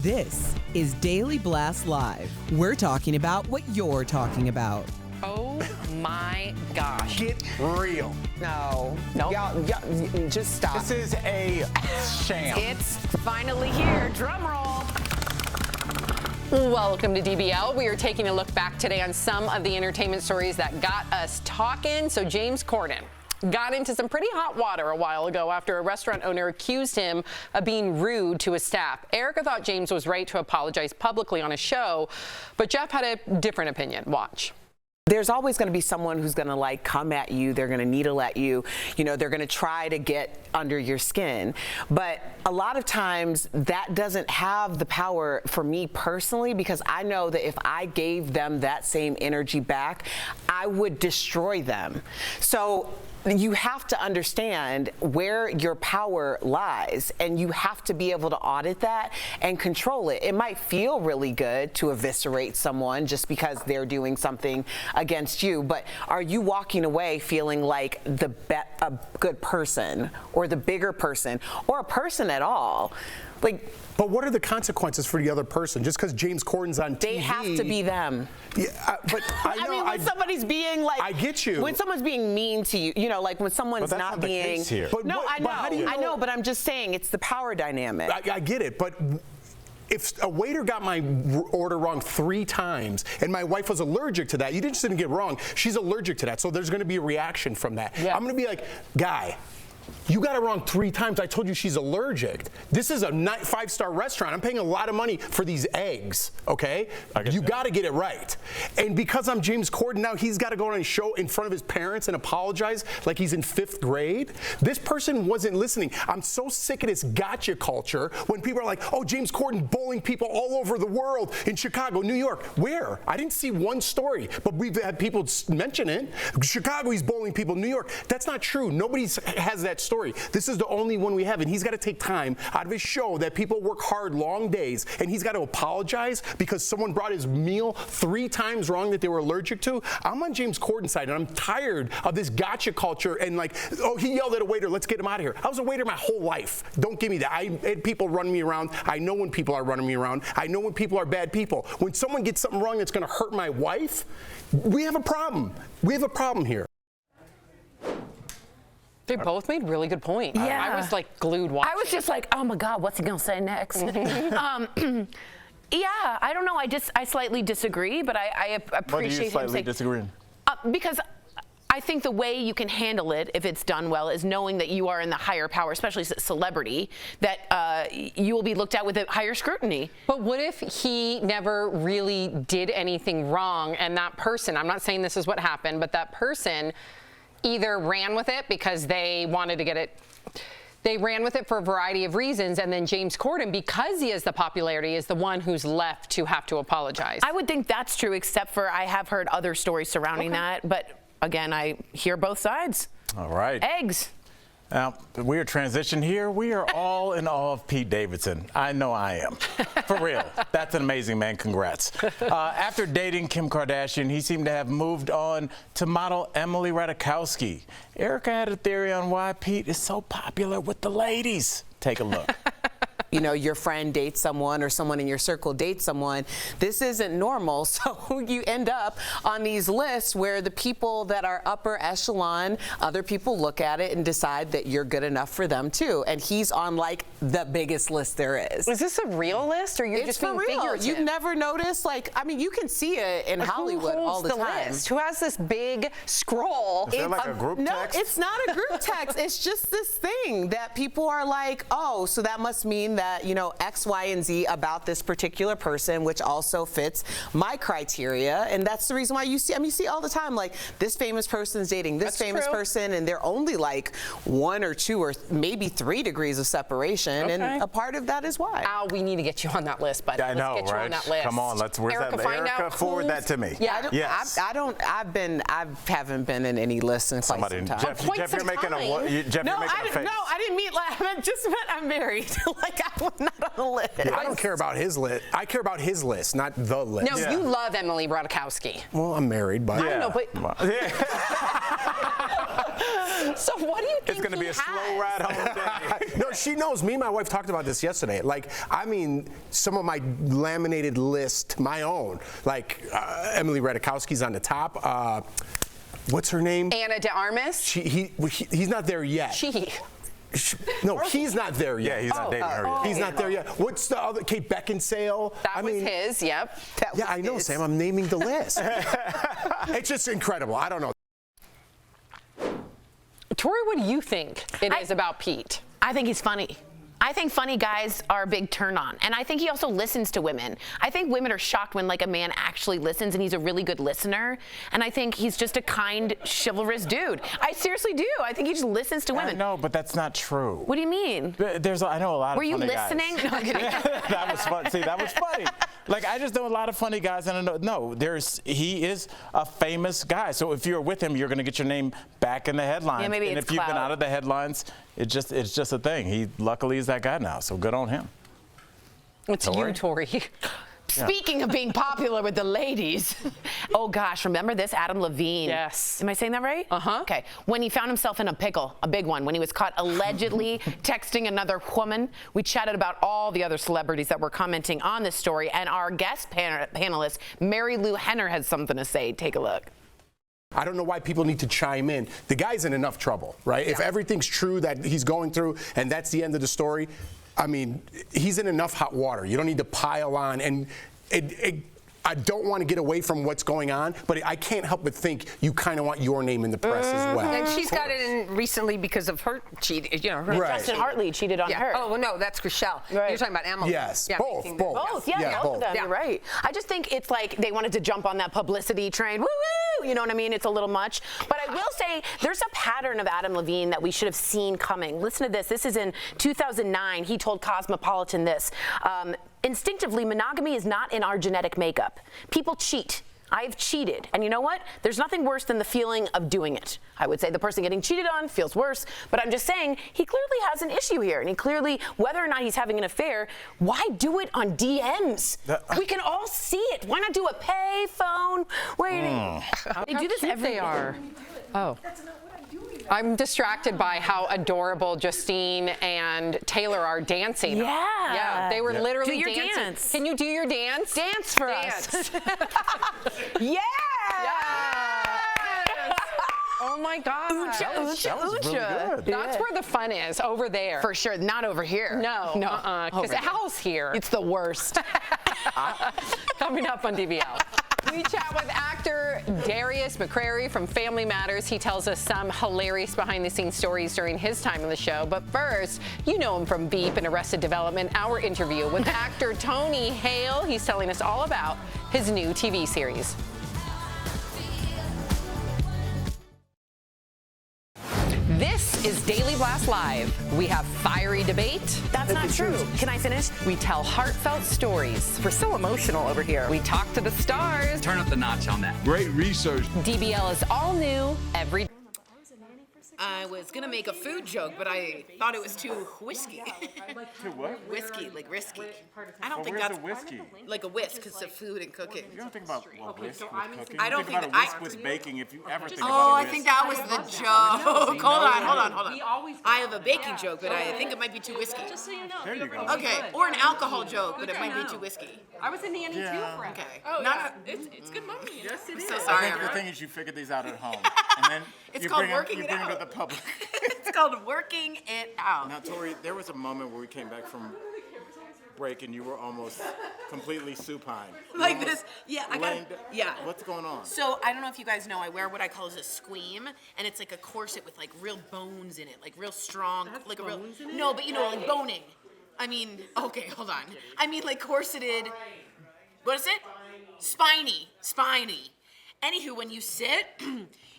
This is Daily Blast Live. We're talking about what you're talking about. Oh my gosh. Get real. No. Y'all, just stop. This is a sham. It's finally here. Drum roll. Welcome to DBL. We are taking a look back today on some of the entertainment stories that got us talking. So James Corden got into some pretty hot water a while ago after a restaurant owner accused him of being rude to his staff. Erica thought James was right to apologize publicly on a show, but Jeff had a different opinion. Watch. There's always going to be someone who's going to come at you. They're going to needle at you. They're going to try to get under your skin. But a lot of times that doesn't have the power for me personally, because I know that if I gave them that same energy back, I would destroy them. So you have to understand where your power lies, and you have to be able to audit that and control it. It might feel really good to eviscerate someone just because they're doing something against you, but are you walking away feeling like a good person or the bigger person or a person at all? But what are the consequences for the other person? Just because James Corden's on TV, they have to be them. Yeah, but I know. I mean, when somebody's being I get you. When someone's being mean to you, when someone's not being. But no, what, I know. I know, but I'm just saying it's the power dynamic. I get it, but if a waiter got my order wrong 3 times and my wife was allergic to that, you just didn't get it wrong. She's allergic to that, so there's going to be a reaction from that. Yeah. I'm going to be like, guy, you got it wrong 3 times. I told you she's allergic. This is a 5-star restaurant. I'm paying a lot of money for these eggs, okay? You got to get it right. And because I'm James Corden now, he's got to go on a show in front of his parents and apologize like he's in 5th grade. This person wasn't listening. I'm so sick of this gotcha culture when people are like, oh, James Corden bullying people all over the world in Chicago, New York. Where? I didn't see one story, but we've had people mention it. Chicago, he's bullying people. New York. That's not true. Nobody has that story. This is the only one we have, and he's got to take time out of his show that people work hard, long days, and he's got to apologize because someone brought his meal 3 times wrong that they were allergic to. I'm on James Corden's side, and I'm tired of this gotcha culture and oh, he yelled at a waiter, let's get him out of here. I was a waiter my whole life. Don't give me that. I had people running me around. I know when people are running me around. I know when people are bad people. When someone gets something wrong that's going to hurt my wife, we have a problem. We have a problem here. They both made really good points. Yeah. I was glued watching. I was just like, oh my God, what's he gonna say next? Yeah, I don't know. I slightly disagree, but I appreciate Why do you him slightly saying, disagreeing? because I think the way you can handle it, if it's done well, is knowing that you are in the higher power, especially celebrity, that you will be looked at with a higher scrutiny. But what if he never really did anything wrong, and that person, I'm not saying this is what happened, but that person either ran with it because they wanted to get it, they ran with it for a variety of reasons, and then James Corden, because he has the popularity, is the one who's left to have to apologize. I would think that's true, except for I have heard other stories surrounding that, but again, I hear both sides. All right. Eggs. Now, weird transition here. We are all in awe of Pete Davidson. I know I am. For real. That's an amazing man. Congrats. After dating Kim Kardashian, he seemed to have moved on to model Emily Ratajkowski. Erica had a theory on why Pete is so popular with the ladies. Take a look. Your friend dates someone or someone in your circle dates someone. This isn't normal. So you end up on these lists where the people that are upper echelon, other people look at it and decide that you're good enough for them too. And he's on the biggest list there is. Is this a real list, or you're just being figurative? You've never noticed? You can see it in Hollywood all the time. List? Who has this big scroll? Is there like a group text? No, it's not a group text. It's just this thing that people are like, oh, so that must mean that, X, Y, and Z about this particular person, which also fits my criteria. And that's the reason why you see all the time, this famous person's dating this famous person, and they're only 1 or 2 or maybe 3 degrees of separation. Okay. And a part of that is why. Al, we need to get you on that list, buddy. I know, let's get right? you on that list. Come on, where's Erica, that? find Erica, out forward that to me. Yeah, I haven't been in any lists in quite some time. Jeff, you're making a face. No, I didn't mean I just meant I'm married. I'm not on the list. Yeah, I don't care about his list. I care about his list, not the list. No, you love Emily Ratajkowski. Well, I'm married, but I don't know, but So what do you think It's going to be a slow ride home day. No, she knows. Me and my wife talked about this yesterday. Like, I mean, some of my laminated list, my own, like Emily Ratajkowski's on the top. What's her name? Anna de Armas? He's not there yet. No, he's not there yet. Yeah, he's not dating her yet. He's not there yet. What's the other? Kate Beckinsale. That was his, yep. Yeah, I know, Sam. I'm naming the list. It's just incredible. I don't know. Tori, what do you think it is about Pete? I think he's funny. I think funny guys are a big turn on. And I think he also listens to women. I think women are shocked when like a man actually listens, and he's a really good listener. And I think he's just a kind, chivalrous dude. I seriously do. I think he just listens to women. No, but that's not true. What do you mean? I know a lot of funny guys. Were you listening? No, I'm kidding. That was fun. See, that was funny. Like, I just know a lot of funny guys, and I know he is a famous guy. So if you're with him, you're going to get your name back in the headlines. Yeah, maybe and it's if you've been clout. out of the headlines, it's just a thing. He luckily is that guy now, so good on him. It's you, Tori. Speaking of being popular with the ladies, oh gosh, remember this? Adam Levine. Yes. Am I saying that right? Uh-huh. Okay. When he found himself in a pickle, a big one, when he was caught allegedly texting another woman, we chatted about all the other celebrities that were commenting on this story, and our guest panelist, Mary Lou Henner, has something to say. Take a look. I don't know why people need to chime in. The guy's in enough trouble, right? Yeah. If everything's true that he's going through and that's the end of the story, I mean, he's in enough hot water. You don't need to pile on. And I don't want to get away from what's going on, but I can't help but think you kind of want your name in the press as well. And she's got it in recently because of her cheating. You know, her Right. Justin Hartley cheated on her. Oh, well, no, that's Rochelle. Right. You're talking about Emily. Yes, Yeah, both. Both, yeah, both of them. Yeah. You're right. I just think it's like they wanted to jump on that publicity train. Woo woo! You know what I mean? It's a little much. But I will say there's a pattern of Adam Levine that we should have seen coming. Listen to this. This is in 2009. He told Cosmopolitan this. Instinctively, monogamy is not in our genetic makeup. People cheat. I've cheated. And you know what? There's nothing worse than the feeling of doing it. I would say the person getting cheated on feels worse, but I'm just saying he clearly has an issue here. And he clearly, whether or not he's having an affair, why do it on DMs? We can all see it. Why not do a pay phone waiting? They do this every They are. Oh. I'm distracted by how adorable Justine and Taylor are dancing. Yeah. Yeah, they were literally Do your dancing. dance. Can you do your dance? Dance for us. Yeah. Oh my God. Oocha, oocha, oocha. That's where the fun is, over there. For sure, not over here. No, because Hal's here. It's the worst. Coming up on DBL. We chat with actor Darius McCrary from Family Matters. He tells us some hilarious behind-the-scenes stories during his time on the show. But first, you know him from Veep and Arrested Development, our interview with actor Tony Hale. He's telling us all about his new TV series. This is Daily Blast Live. We have fiery debate. That's not true. Can I finish? We tell heartfelt stories. We're so emotional over here. We talk to the stars. Turn up the notch on that. Great research. DBL is all new every day. I was gonna make a food joke, but I thought it was too whiskey. To what? Whiskey, like risky. I don't think that's whiskey? like a whisk because of food and cooking. You don't think about whisk with cooking. I don't think think about that a whisk with baking if you ever think Oh, about a I whisk. think that was the joke. Hold on. I have a baking joke, but I think it might be too whiskey. Just so you know. There you go. Okay, or an alcohol joke, but it might be too whiskey. I was a nanny too for it. Okay. Oh, Not yeah. It's good money. Yes, it is. so I sorry. think the thing is you figured these out at home, and then It's you called bring working you it bring out. to the public. It's called working it out. Now, Tori, there was a moment where we came back from break and you were almost completely supine. You Like almost this. Yeah, I got laying it. down. Yeah. What's going on? So I don't know if you guys know, I wear what I call as a squeam, and it's like a corset with like real bones in it, like real strong, like a real. No, but you know, like boning. I mean, okay, hold on. I mean, like corseted. What is it? Spiny. Anywho, when you sit,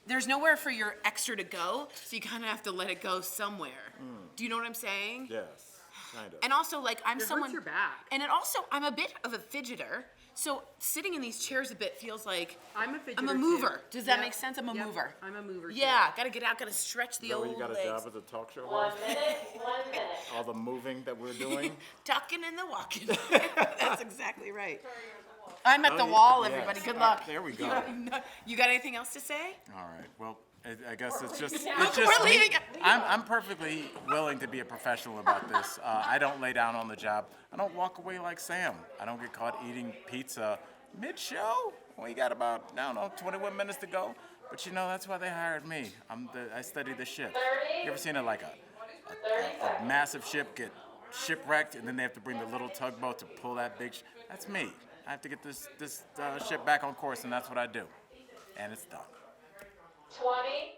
there's nowhere for your extra to go, so you kind of have to let it go somewhere. Do you know what I'm saying? Yes, kind of. And also, like, I'm someone. your back. And it also, I'm a bit of a fidgeter. So sitting in these chairs a bit feels like I'm a fidgeter, I'm a too. mover. Does that Yep. make sense? I'm a Yep. mover. I'm a mover, too. Yeah, gotta get out, gotta stretch the Is that old where you got a legs. job as a talk show host? 1 minute. All the moving that we're doing? Tucking and the walking. That's exactly right. I'm at the wall, yes. everybody. Good luck. There we go. You got anything else to say? All right. Well, I guess it's just me. I'm perfectly willing to be a professional about this. I don't lay down on the job. I don't walk away like Sam. I don't get caught eating pizza mid-show. We got about, 21 minutes to go. But that's why they hired me. I study the ship. You ever seen a massive ship get shipwrecked and then they have to bring the little tugboat to pull that big That's me. I have to get this ship back on course, and that's what I do. And it's done. 20.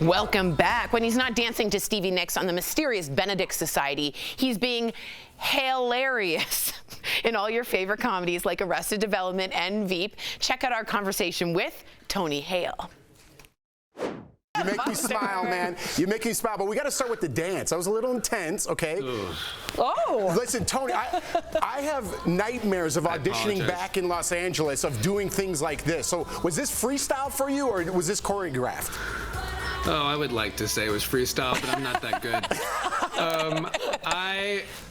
Welcome back. When he's not dancing to Stevie Nicks on the mysterious Benedict Society, he's being hilarious in all your favorite comedies like Arrested Development and Veep. Check out our conversation with Tony Hale. You make me smile, man. You make me smile. But we got to start with the dance. I was a little intense, okay? Ugh. Oh. Listen, Tony, I have nightmares of auditioning back in Los Angeles of doing things like this. So was this freestyle for you or was this choreographed? Oh, I would like to say it was freestyle, but I'm not that good.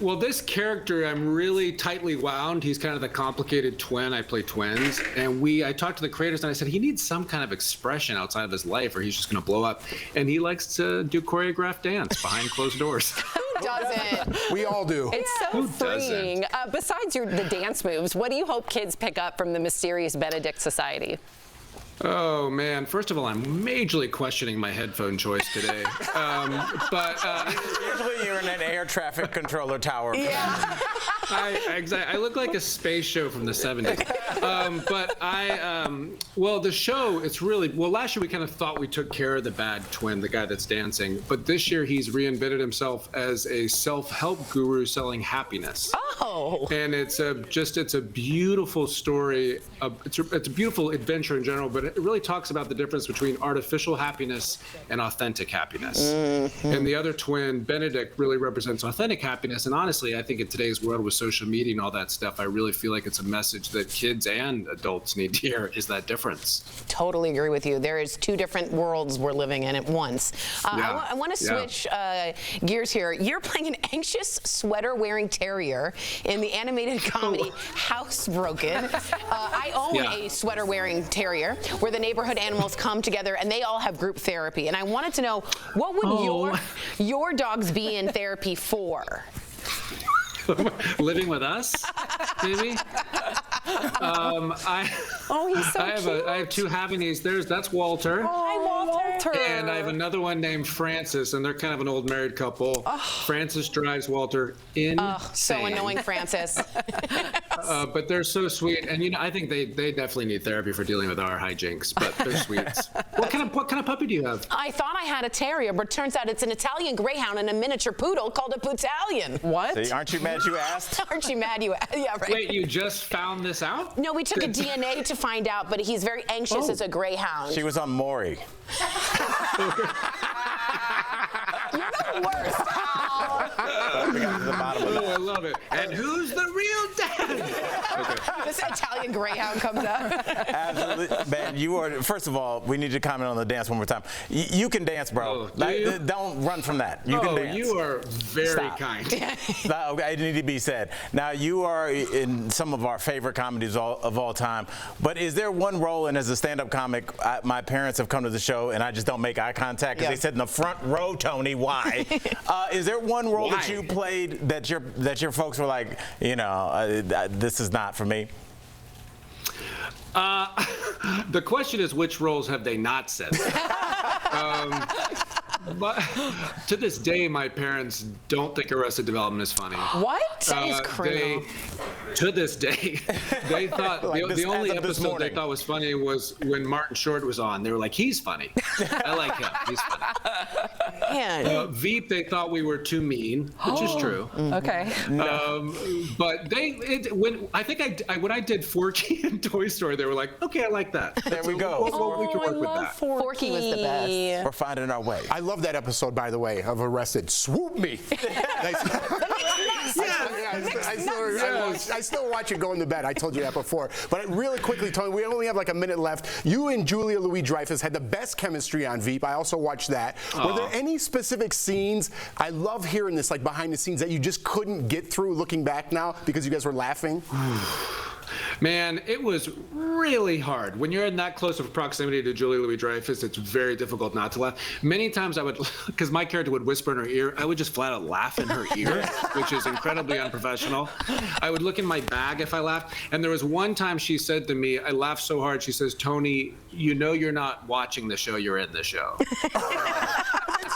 Well, this character, I'm really tightly wound. He's kind of the complicated twin. I play twins. And I talked to the creators and I said, he needs some kind of expression outside of his life or he's just going to blow up. And he likes to do choreographed dance behind closed doors. Who doesn't? We all do. It's so freeing. Besides the dance moves, what do you hope kids pick up from the mysterious Benedict Society? Oh, man. First of all, I'm majorly questioning my headphone choice today. Usually you're in an air traffic controller tower. Yeah. I look like a space show from the 70s. The show, it's really, last year we kind of thought we took care of the bad twin, the guy that's dancing. But this year he's reinvented himself as a self-help guru selling happiness. Oh. And it's a beautiful story. It's a beautiful adventure in general, but it really talks about the difference between artificial happiness and authentic happiness. Mm-hmm. And the other twin, Benedict, really represents authentic happiness. And honestly, I think in today's world with social media and all that stuff, I really feel like it's a message that kids and adults need to hear is that difference. Totally agree with you. There is two different worlds we're living in at once. I want to switch gears here. You're playing an anxious sweater-wearing terrier in the animated comedy Housebroken. I own a sweater-wearing terrier where the neighborhood animals come together and they all have group therapy. And I wanted to know, what would your dogs be in therapy for? Living with us, maybe? He's so cute. I have two Havanese. That's Walter. Hi, Walter. And I have another one named Francis, and they're kind of an old married couple. Francis drives Walter insane. So annoying, Francis. But they're so sweet, and I think they definitely need therapy for dealing with our hijinks. But they're sweets. What kind of puppy do you have? I thought I had a terrier, but it turns out it's an Italian greyhound and a miniature poodle called a Pootsalian. What? See, aren't you mad you asked? Aren't you mad you asked? Yeah, right. Wait, you just found this out? No, we took a DNA to find out, but he's very anxious as a greyhound. She was on Maury. You're the worst. We got to the bottom of I love it. And who's the real dad? This Italian greyhound comes up. Absolutely. Man, you are, first of all, we need to comment on the dance one more time. You can dance, bro. Don't run from that. You can dance. You are very kind. Okay, it need to be said. Now, you are in some of our favorite comedies of all time, but is there one role, and as a stand-up comic, my parents have come to the show, and I just don't make eye contact because they said in the front row, Tony, why? Is there one role that you played that your folks were like, this is not for me? The question is, which roles have they not said? But to this day, my parents don't think Arrested Development is funny. What? That is criminal. To this day, they thought the only episode they thought was funny was when Martin Short was on. They were like, he's funny. I like him. He's funny. Man. Veep, they thought we were too mean, which is true. Okay. But when I did Forky and Toy Story, they were like, okay, I like that. There we go. We can work with that. Forky was the best. We're finding our way. I love that episode, by the way, of Arrested. Swoop me. I still watch it going to bed. I told you that before. But really quickly, Tony, we only have like a minute left. You and Julia Louis-Dreyfus had the best chemistry on Veep. I also watched that. Were there any specific scenes? I love hearing this, like behind the scenes, that you just couldn't get through looking back now because you guys were laughing? Man, it was really hard. When you're in that close of proximity to Julia Louis-Dreyfus, it's very difficult not to laugh. Many times I would, because my character would whisper in her ear, I would just flat out laugh in her ear, which is incredibly unprofessional. I would look in my bag if I laughed. And there was one time she said to me, I laughed so hard, she says, Tony, you know you're not watching the show, you're in the show.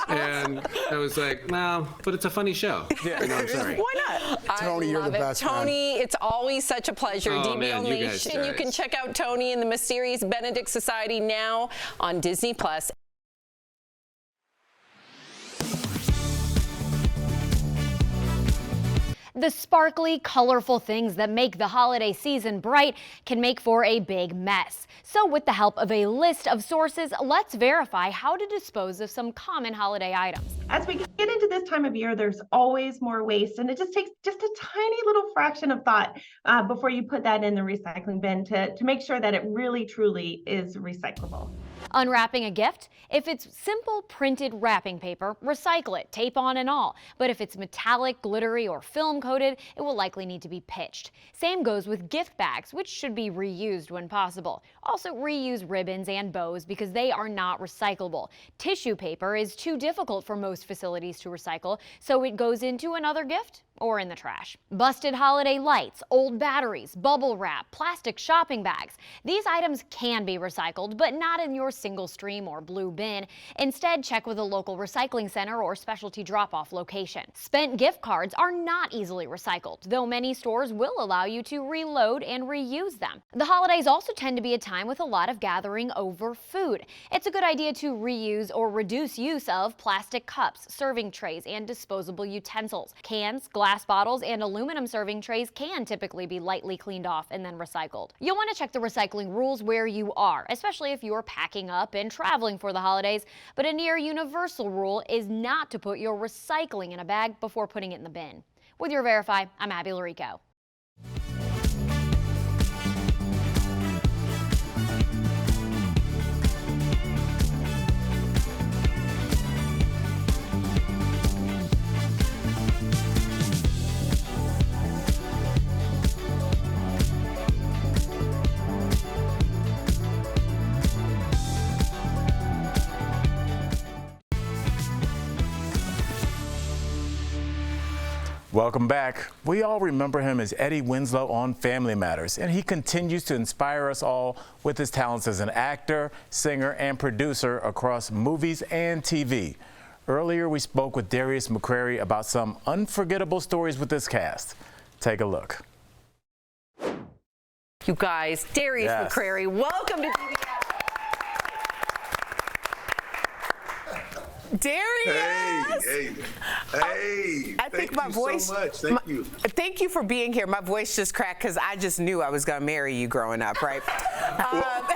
And I was like, no, but it's a funny show. Yeah. You know, I'm sorry. Why not? Tony, you're the best. Tony, man. It's always such a pleasure. DBL Nation. You can check out Tony and the Mysterious Benedict Society now on Disney+. The sparkly, colorful things that make the holiday season bright can make for a big mess. So with the help of a list of sources, let's verify how to dispose of some common holiday items. As we get into this time of year, there's always more waste, and it just takes just a tiny little fraction of thought before you put that in the recycling bin to make sure that it really, truly is recyclable. Unwrapping a gift? If it's simple printed wrapping paper, recycle it, tape on and all. But if it's metallic, glittery, or film coated, it will likely need to be pitched. Same goes with gift bags, which should be reused when possible. Also reuse ribbons and bows because they are not recyclable. Tissue paper is too difficult for most facilities to recycle, so it goes into another gift or in the trash. Busted holiday lights, old batteries, bubble wrap, plastic shopping bags. These items can be recycled, but not in your single stream or blue bin. Instead, check with a local recycling center or specialty drop-off location. Spent gift cards are not easily recycled, though many stores will allow you to reload and reuse them. The holidays also tend to be a time with a lot of gathering over food. It's a good idea to reuse or reduce use of plastic cups, serving trays, and disposable utensils. Cans, glass bottles, and aluminum serving trays can typically be lightly cleaned off and then recycled. You'll want to check the recycling rules where you are, especially if you're packing up and traveling for the holidays, but a near universal rule is not to put your recycling in a bag before putting it in the bin. With your Verify, I'm Abby Larico. Welcome back. We all remember him as Eddie Winslow on Family Matters, and he continues to inspire us all with his talents as an actor, singer, and producer across movies and TV. Earlier, we spoke with Darius McCrary about some unforgettable stories with this cast. Take a look. You guys, Darius McCrary, welcome to DBL. Darius! Hey. I think my voice. So much. Thank you. Thank you for being here. My voice just cracked because I just knew I was going to marry you growing up, right? Well,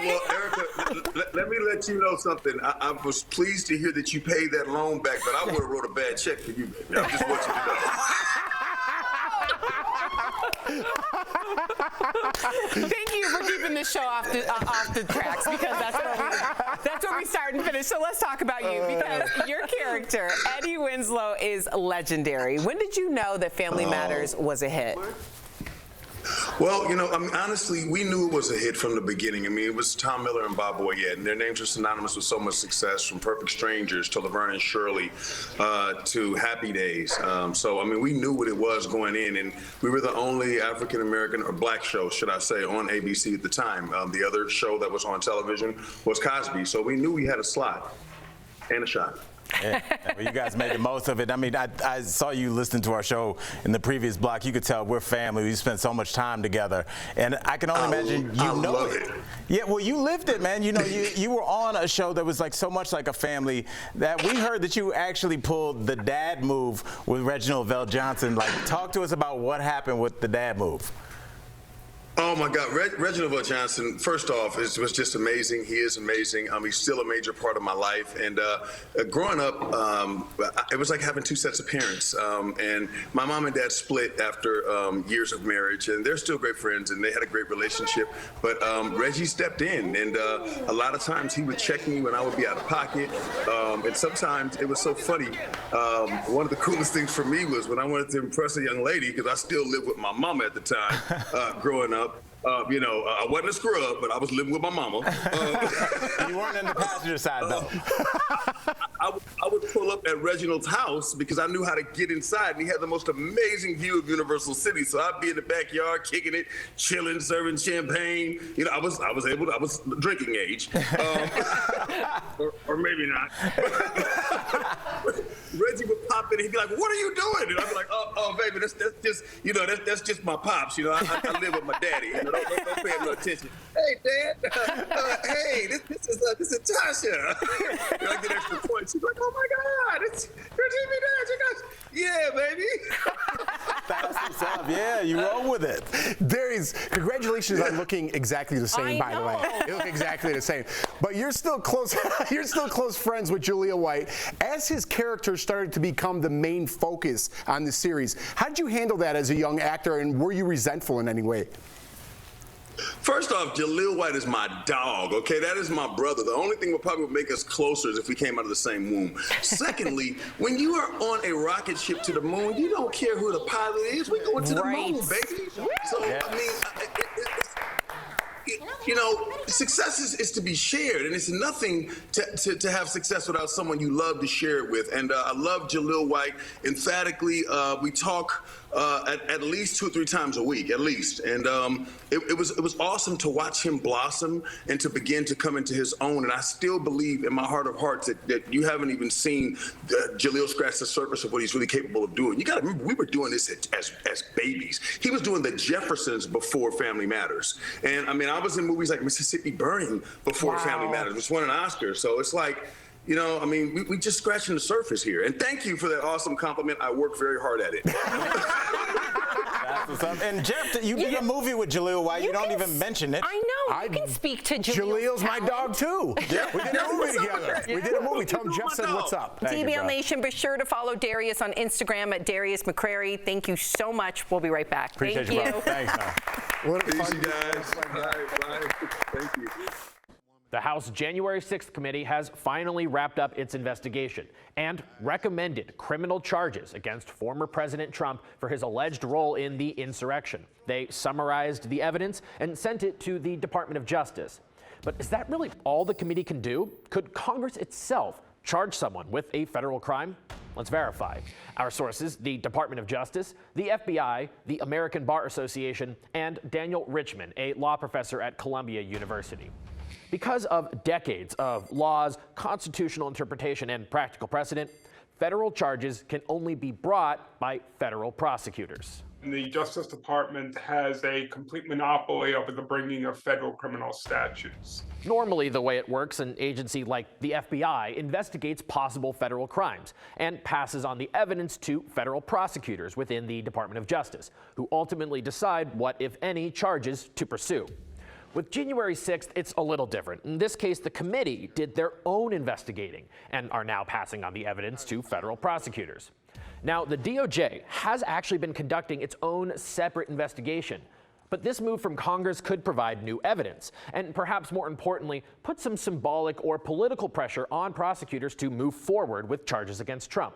Erica, let me let you know something. I was pleased to hear that you paid that loan back, but I would have wrote a bad check for you, baby. I just want you to know. Thank you for keeping the show off the tracks, because that's where we start and finish. So let's talk about you, because your character, Eddie Winslow, is legendary. When did you know that Family Matters was a hit? Well, you know, I mean, honestly, we knew it was a hit from the beginning. I mean, it was Tom Miller and Bob Boyette, and their names are synonymous with so much success, from Perfect Strangers to Laverne and Shirley to Happy Days. So, I mean, we knew what it was going in, and we were the only African-American, or black show, should I say, on ABC at the time. The other show that was on television was Cosby, so we knew we had a slot and a shot. Yeah, well, you guys made the most of it. I mean, I saw you listening to our show in the previous block. You could tell we're family. We spent so much time together, and I can only imagine you know it. Yeah, well, you lived it, man. You know, you were on a show that was like so much like a family that we heard that you actually pulled the dad move with Reginald VelJohnson. Like, talk to us about what happened with the dad move. Oh my God, Reginald VelJohnson, first off, was just amazing. He is amazing. He's still a major part of my life. And growing up, it was like having two sets of parents. And my mom and dad split after years of marriage, and they're still great friends, and they had a great relationship. But Reggie stepped in, and a lot of times he would check me when I would be out of pocket. And sometimes it was so funny. One of the coolest things for me was when I wanted to impress a young lady, because I still lived with my mama at the time, growing up. I wasn't a scrub, but I was living with my mama. You weren't on the passenger side, though. I would pull up at Reginald's house because I knew how to get inside, and he had the most amazing view of Universal City. So I'd be in the backyard, kicking it, chilling, serving champagne. I was drinking age, or maybe not. Reggie would pop in, and he'd be like, "What are you doing?" And I'd be like, "Oh, baby, that's just my pops. I live with my daddy. Don't pay him no attention. Hey, Dad. Hey, this is Tasha." I get extra points. She's like, "Oh my God, it's your TV dad. You guys, yeah, baby." That's what's up. Yeah, you roll with it. Darius, congratulations on looking exactly the same. By the way, you look exactly the same. But you're still close. You're still close friends with Jaleel White. As his character started to become the main focus on the series, how did you handle that as a young actor, and were you resentful in any way? First off, Jaleel White is my dog, okay? That is my brother. The only thing that probably would make us closer is if we came out of the same womb. Secondly, when you are on a rocket ship to the moon, you don't care who the pilot is. We going to the moon, baby. So, I mean, success is to be shared, and it's nothing to have success without someone you love to share it with. And I love Jaleel White. Emphatically, we talk at least 2 or 3 times a week, at least. And it was awesome to watch him blossom and to begin to come into his own. And I still believe in my heart of hearts that you haven't even seen Jaleel scratch the surface of what he's really capable of doing. You got to remember, we were doing this as babies. He was doing the Jeffersons before Family Matters. And I mean, I was in movies like Mississippi Burning before Family Matters, which won an Oscar. So it's like, we just scratching the surface here. And thank you for that awesome compliment. I worked very hard at it. That's what's up. And Jeff, you did a movie with Jaleel White. You don't even mention it. I know. You can speak to Jaleel's my dog, too. Yeah, we did a movie together. We did a movie. Tell him Jeff said what's up. DBL Nation, be sure to follow Darius on Instagram at Darius McCrary. Thank you so much. We'll be right back. Appreciate Thank you. Thanks, man. What a fun guys. Bye. Thank you. The House January 6th committee has finally wrapped up its investigation and recommended criminal charges against former President Trump for his alleged role in the insurrection. They summarized the evidence and sent it to the Department of Justice. But is that really all the committee can do? Could Congress itself charge someone with a federal crime? Let's verify. Our sources, the Department of Justice, the FBI, the American Bar Association, and Daniel Richman, a law professor at Columbia University. Because of decades of laws, constitutional interpretation, and practical precedent, federal charges can only be brought by federal prosecutors. The Justice Department has a complete monopoly over the bringing of federal criminal statutes. Normally, the way it works, an agency like the FBI investigates possible federal crimes and passes on the evidence to federal prosecutors within the Department of Justice, who ultimately decide what, if any, charges to pursue. With January 6th, it's a little different. In this case, the committee did their own investigating and are now passing on the evidence to federal prosecutors. Now, the DOJ has actually been conducting its own separate investigation, but this move from Congress could provide new evidence and, perhaps more importantly, put some symbolic or political pressure on prosecutors to move forward with charges against Trump.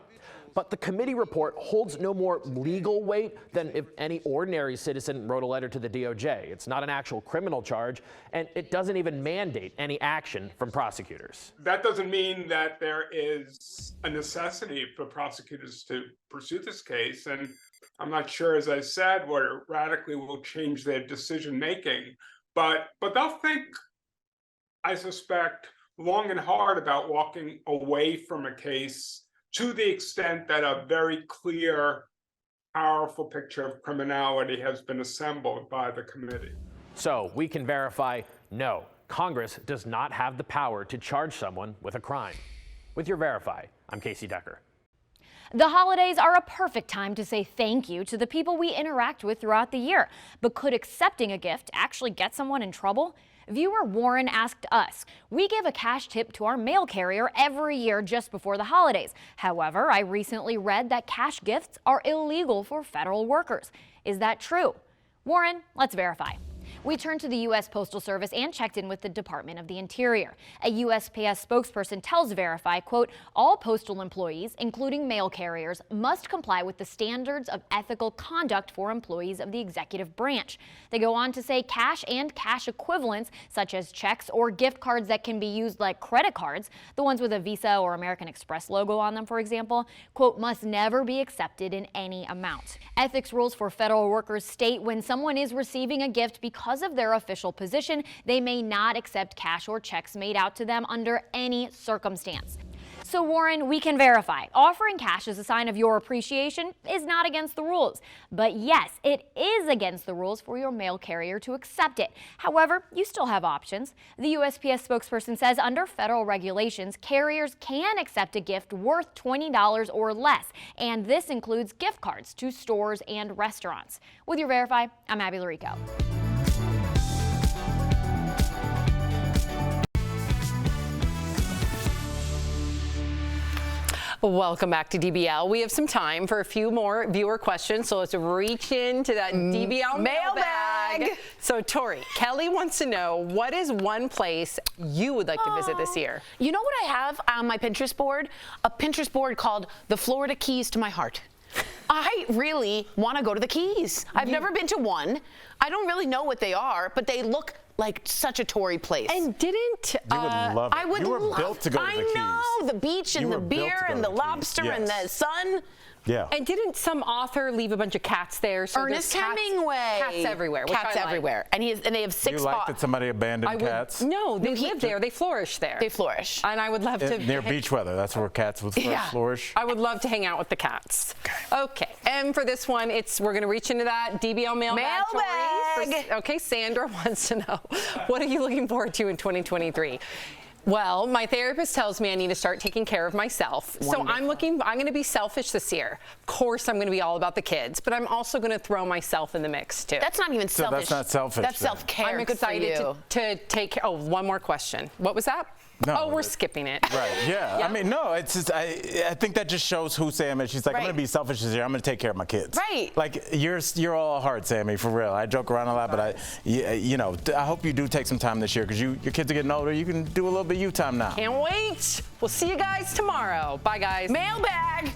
But the committee report holds no more legal weight than if any ordinary citizen wrote a letter to the DOJ. It's not an actual criminal charge, and it doesn't even mandate any action from prosecutors. That doesn't mean that there is a necessity for prosecutors to pursue this case, and I'm not sure, as I said, whether it radically will change their decision making, but they'll think, I suspect, long and hard about walking away from a case to the extent that a very clear, powerful picture of criminality has been assembled by the committee. So we can verify, no, Congress does not have the power to charge someone with a crime. With your Verify, I'm Casey Decker. The holidays are a perfect time to say thank you to the people we interact with throughout the year. But could accepting a gift actually get someone in trouble? Viewer Warren asked us. We give a cash tip to our mail carrier every year just before the holidays. However, I recently read that cash gifts are illegal for federal workers. Is that true? Warren, let's verify. We turned to the U.S. Postal Service and checked in with the Department of the Interior. A USPS spokesperson tells Verify, quote, all postal employees, including mail carriers, must comply with the standards of ethical conduct for employees of the executive branch. They go on to say cash and cash equivalents, such as checks or gift cards that can be used like credit cards, the ones with a Visa or American Express logo on them, for example, quote, must never be accepted in any amount. Ethics rules for federal workers state when someone is receiving a gift because of their official position, they may not accept cash or checks made out to them under any circumstance. So Warren, we can verify. Offering cash as a sign of your appreciation is not against the rules. But yes, it is against the rules for your mail carrier to accept it. However, you still have options. The USPS spokesperson says under federal regulations, carriers can accept a gift worth $20 or less. And this includes gift cards to stores and restaurants. With your Verify, I'm Abby Larico. Welcome back to DBL. We have some time for a few more viewer questions, so let's reach into that DBL mailbag. So Tori, Kelly wants to know, what is one place you would like to visit this year? You know what I have on my Pinterest board? A Pinterest board called The Florida Keys to My Heart. I really want to go to the Keys. I've never been to one. I don't really know what they are, but they look like such a Tory place. And didn't you would love it. I would you were built to go to the Keys. I know, the beach and the beer and the lobster and the sun. Yeah. And didn't some author leave a bunch of cats there? So Ernest Hemingway. Cats everywhere. Cats everywhere. And they have 6 You like that somebody abandoned cats? No, they live there. They flourish there. They flourish. And I would love to. Near beach weather. That's where cats would flourish. I would love to hang out with the cats. Okay. And for this one, we're going to reach into that DBL mailbag. Okay, Sandra wants to know, what are you looking forward to in 2023? Well, my therapist tells me I need to start taking care of myself. Wonderful. So I'm going to be selfish this year. Of course, I'm going to be all about the kids, but I'm also going to throw myself in the mix too. That's not even selfish. That's not selfish. That's self-care. I'm excited to take care. Oh, one more question. What was that? No, oh, we're skipping it. Right, yeah. I mean, no, it's just, I think that just shows who Sam is. She's like, I'm going to be selfish this year. I'm going to take care of my kids. Right. Like, you're all heart, Sammy, for real. I joke around a lot, but I hope you do take some time this year because your kids are getting older. You can do a little bit of you time now. Can't wait. We'll see you guys tomorrow. Bye, guys. Mailbag.